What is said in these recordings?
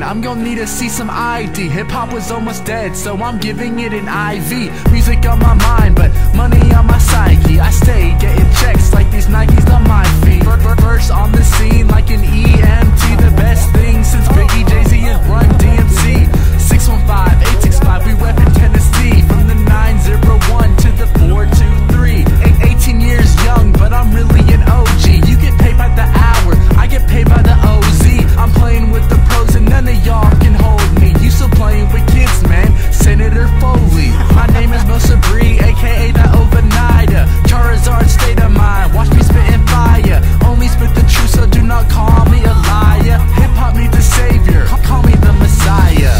I'm gonna need to see some ID. Hip-hop was almost dead, so I'm giving it an IV. Music on my mind, but money on my psyche. I stay getting checks like these Nikes on my feet. First on the scene like an EMT. The best thing since Biggie, Jay-Z, and Run DMC. 615-865, we rep in Tennessee. From the 901 to the 423. 18 years young, but I'm really an OG. You get paid by the hour, I get paid by the OZ. I'm playing with the pros and none of y'all can hold me. You still playing with kids, man, Senator Foley. My name is Mo Sabri, aka the Overnighter. Charizard state of mind, watch me spittin' fire. Only spit the truth, so do not call me a liar. Hip-hop needs a savior, call me the Messiah.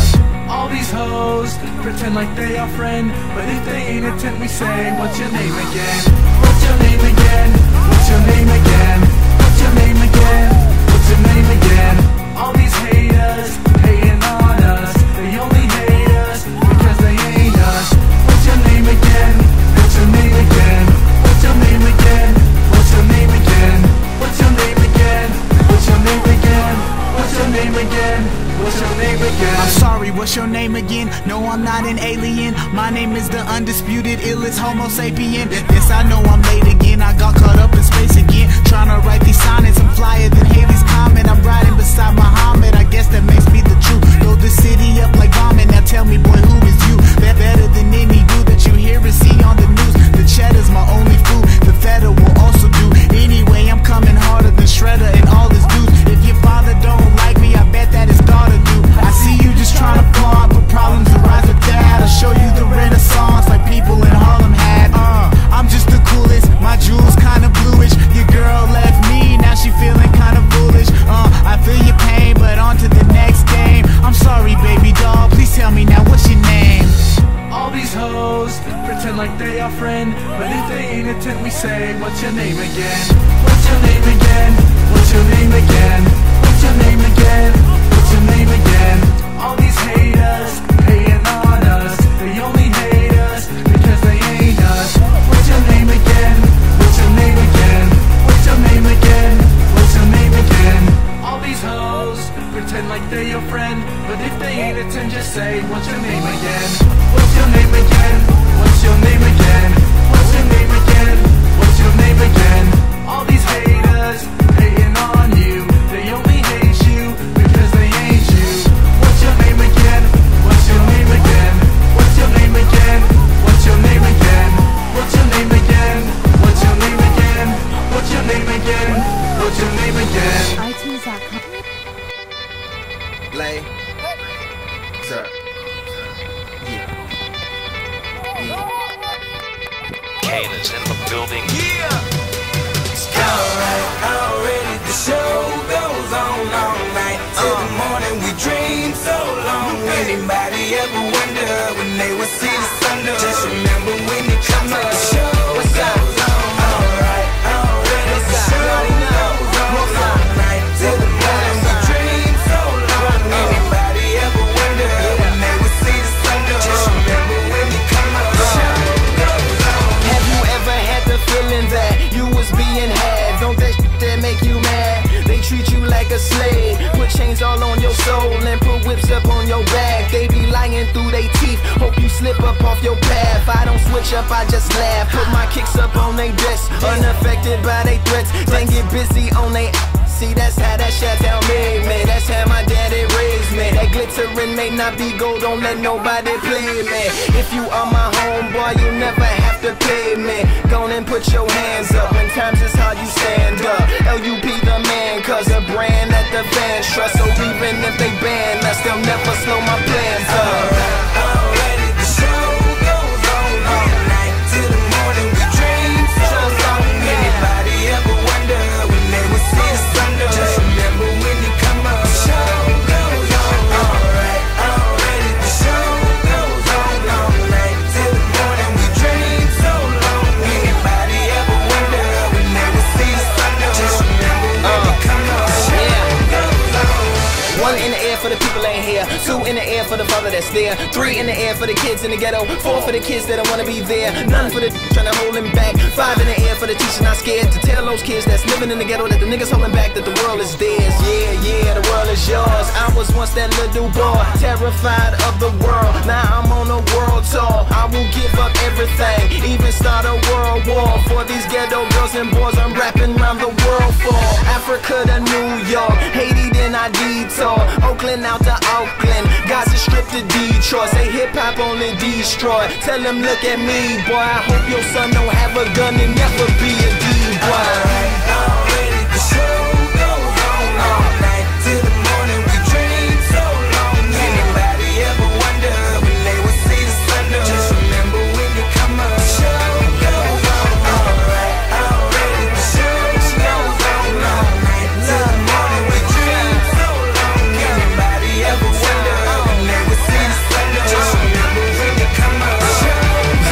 All these hoes pretend like they are friend, but if they ain't attempt, we say, what's your name again? What's your name again? What's your name again? What's your name again? What's your name again? All these haters hating on us, they only hate us because they ain't us. What's your name again? What's your name again? What's your name again? What's your name again? What's your name again? What's your name again? What's your name again? What's your name again? I'm sorry, what's your name again? No, I'm not an alien. My name is the undisputed illest Homo sapien. Yes, I know I'm late again. I got caught up in space again, trying to write these sonnets. I'm flyer than Haley's Comet. I'm riding beside Muhammad. I guess that makes me the truth. Load the city up like vomit. Now tell me, boy, who is you? They're better than any dude that you hear and see on the news. The cheddar's my only food. The feta will also do. Anyway, I'm coming harder than Shredder and all his dudes. If your father don't like me, I bet that his daughter do. I see you just trying to flaunt, but problems arise with that. I'll show you the Renaissance like people in Harlem had. I'm just the coolest, my jewels kinda bluish. Your girl left me, now she feeling kinda foolish. I feel your pain, but on to the next game. I'm sorry, baby doll, please tell me now, what's your name? All these hoes pretend like they are friend, but if they ain't attempt, we say, what's your name again? What's your name again? What's your name again? What's your name again? What's your name again? All these haters hating on us, they only hate us because they ain't us. What's your name again? What's your name again? What's your name again? What's your name again? All these hoes pretend like they your friend, but if they ain't attempt, just say, what's your name again? What's your name again? What's your name again? What's your name again? What's your name again? All these haters hating on you, they only hate you because they ain't you. What's your name again? What's your name again? What's your name again? What's your name again? What's your name again? What's your name again? What's your name again? What's your name again? iTunes.com. Lay. Sir. Kane is in the building. Alright, already the show goes on all night. Till the morning we dream so long. Anybody ever wonder when they will see the sun? Just remember when you come up, the show goes on. Alright, already the show goes on all night. Till the morning we dream so long. Anybody ever wonder when they will see the sun? Just remember when you come up, the show goes on. Have you ever had the feeling that you was being had? Don't that shit that make you mad? They treat you like a slave, put chains all on your soul and put whips up on your back. They be lying through they teeth, hope you slip up off your path. I don't switch up, I just laugh, put my kicks up on they desk, unaffected by they threats. Then get busy on they see, that's how that shit tell me, man. That's how my daddy raised me. That glittering may not be gold, don't let nobody play me. If you are my homeboy, you never have to pay me. Go on and put your hands up, when times is hard you stand up. LUP the man, cause a brand that the fans trust. So even if they ban us, they'll never slow my plans up. Already the show goes on all night. Till the morning we dream so long. Anybody ever wonder when they will see the sun? Just remember when you come up, the show goes on. Alright, already the show goes on all night. Till the morning we dream so long. Anybody ever wonder when they will see the sun? Just remember when you come up, the show goes on. One in the air for the people ain't here, two in the air for the father father that's there. 3 in the air for the kids in the ghetto. 4 for the kids that don't wanna be there. None for the trying to hold him back. 5 in the air for the teacher not scared to tell those kids that's living in the ghetto that the niggas holding back, that the world is theirs. Yeah, the world is yours. I was once that little boy, terrified of the world. Now I'm on a world tour. I will give up everything, even start a world war for these ghetto girls and boys I'm rapping around the world for. Africa to New York, Haiti then I detour, Oakland out to Oakland, Gaza Strip to Detroit. Say hip hop only destroy. Tell them look at me, boy. I hope your son don't have a gun and never be a D-boy. Already the show goes on all night till the morning. We dream so long. Anybody ever wonder when they would see the sun up? Just remember when you come up. The show goes on alright. Already the show goes on all night till the morning. We dream so long. Anybody ever wonder when they would see the sun up? Just remember when you come up. The show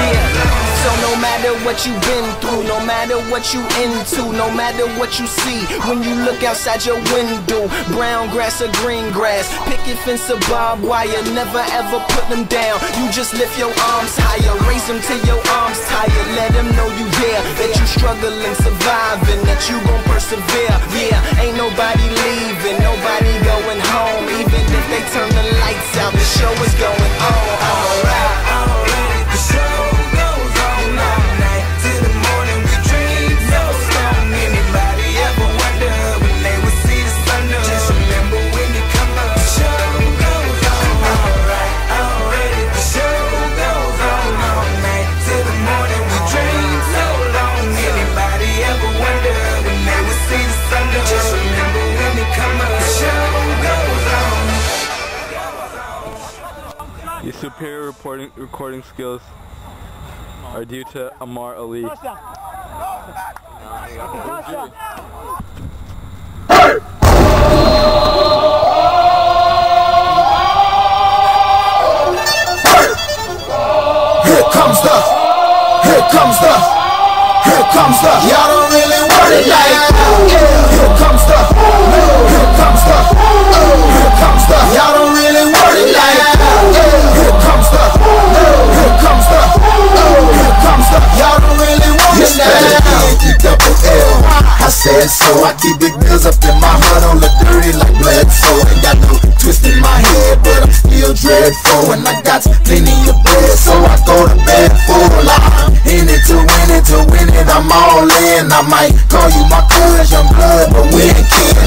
goes on. So no matter what you've been through, no matter what you into, no matter what you see, when you look outside your window, brown grass or green grass, picket fence or barbed wire, never ever put them down. You just lift your arms higher, raise them till your arms tired. Let them know you there, that you struggling, surviving, that you gon' persevere. Yeah, ain't nobody leaving, nobody going home. Even if they turn the lights out, the show is going on. Alright, already the show goes on all night till the morning. We dream so strong. Anybody ever wonder when they would see the sun up? Just remember when you come up. The show goes on alright. Already the show goes on all night till the morning. We dream so long. Anybody ever wonder when they would see the sun up? Just remember when you come up. The show goes on. Your superior recording skills are due to Amar Ali. Here comes the, y'all don't really want it like that. Here comes the, y'all don't really want it like that. Here comes the, y'all don't really want it like that. I said so, I keep big bills up in my heart on the dirty like Bledsoe. Ain't got no twist in my head, but I'm still dreadful. And I got plenty of bread, so I go to bed full. I'm in it to win it, I'm all in. I might call you my cuz, young blood, but we ain't kin.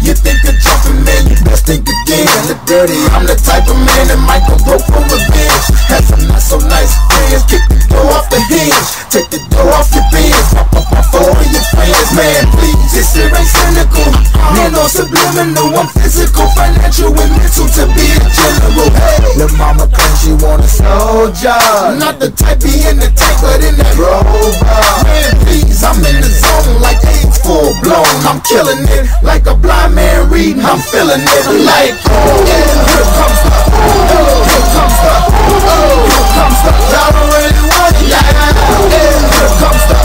You think of jumping, man, you best think again. The dirty, I'm the type of man that might go broke for revenge. Had some not so nice friends, kick the door off the hinge, take the door off your bins, pop up my phone and your friends. Man, please, this shit ain't cynical. Man, no subliminal, I'm physical, financial, and mental to be a general. Hey, lil' mama claims she want a soldier, not the type be in the tank, but in that rover. Man, please, I'm in the zone like AIDS full blown. I'm killing it like a blind man reading. I'm feeling it like, here comes the, here comes the, here comes the. Y'all don't really want it like that. Here comes the,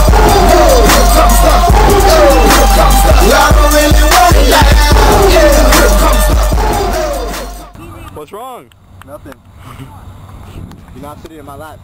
here comes the, here comes the. Y'all don't really want it like that. Here comes the. What's wrong? Nothing. You're not sitting in my lap.